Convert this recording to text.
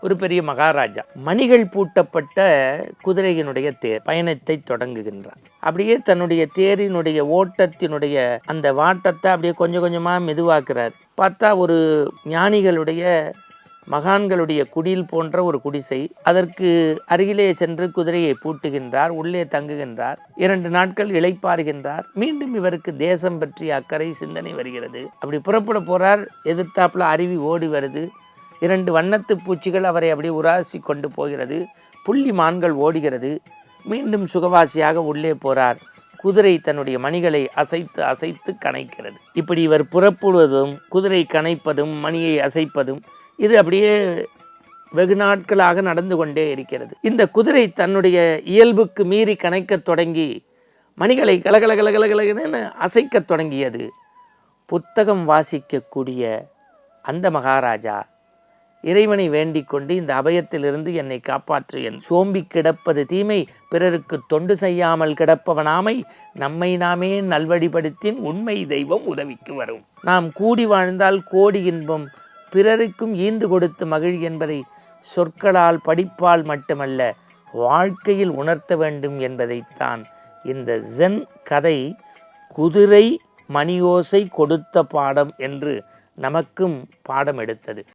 ஒரு பெரிய மகாராஜா மணிகள் பூட்டப்பட்ட குதிரையினுடைய தேர் பயணத்தை தொடங்குகின்றார். அப்படியே தன்னுடைய தேரினுடைய ஓட்டத்தினுடைய அந்த வாட்டத்தை அப்படியே கொஞ்சம் கொஞ்சமாக மெதுவாக்குறார். பார்த்தா ஒரு ஞானிகளுடைய மகான்களுடைய குடில் போன்ற ஒரு குடிசை. அதற்கு அருகிலே சென்று குதிரையை பூட்டுகின்றார், உள்ளே தங்குகின்றார். 2 நாட்கள் இளைப்பாறுகின்றார். மீண்டும் இவருக்கு தேசம் பற்றிய அக்கறை சிந்தனை வருகிறது. அப்படி புறப்பட போறார். எதிர்த்தாப்புல அருவி ஓடி வருது. 2 வண்ணத்து பூச்சிகள் அவரை அப்படியே உராசி கொண்டு போகிறது. புள்ளி மான்கள் ஓடுகிறது. மீண்டும் சுகவாசியாக உள்ளே போறார். குதிரை தன்னுடைய மணிகளை அசைத்து அசைத்து கனைக்கிறது. இப்படி இவர் புறப்படுவதும் குதிரை கனைப்பதும் மணியை அசைப்பதும் இது அப்படியே வெகு நாட்களாக நடந்து கொண்டே இருக்கிறது. இந்த குதிரை தன்னுடைய இயல்புக்கு மீறி கனைக்கத் தொடங்கி மணிகளை கலகலகலகலகலன்னு அசைக்கத் தொடங்கியது. புத்தகம் வாசிக்கக்கூடிய அந்த மகாராஜா இறைவனை வேண்டிக் கொண்டு இந்த அபயத்திலிருந்து என்னை காப்பாற்று, என் சோம்பி கிடப்பது தீமை, பிறருக்கு தொண்டு செய்யாமல் கிடப்பவனாமை, நம்மை நாமே நல்வழிப்படுத்தின் உண்மை தெய்வம் உதவிக்கு வரும். நாம் கூடி வாழ்ந்தால் கோடி இன்பம், பிறருக்கும் ஈந்து கொடுத்து மகிழ் என்பதை சொற்களால் படிப்பால் மட்டுமல்ல வாழ்க்கையில் உணர்த்த வேண்டும் என்பதைத்தான் இந்த ஜென் கதை குதிரை மணியோசை கொடுத்த பாடம் என்று நமக்கும் பாடம் எடுத்தது.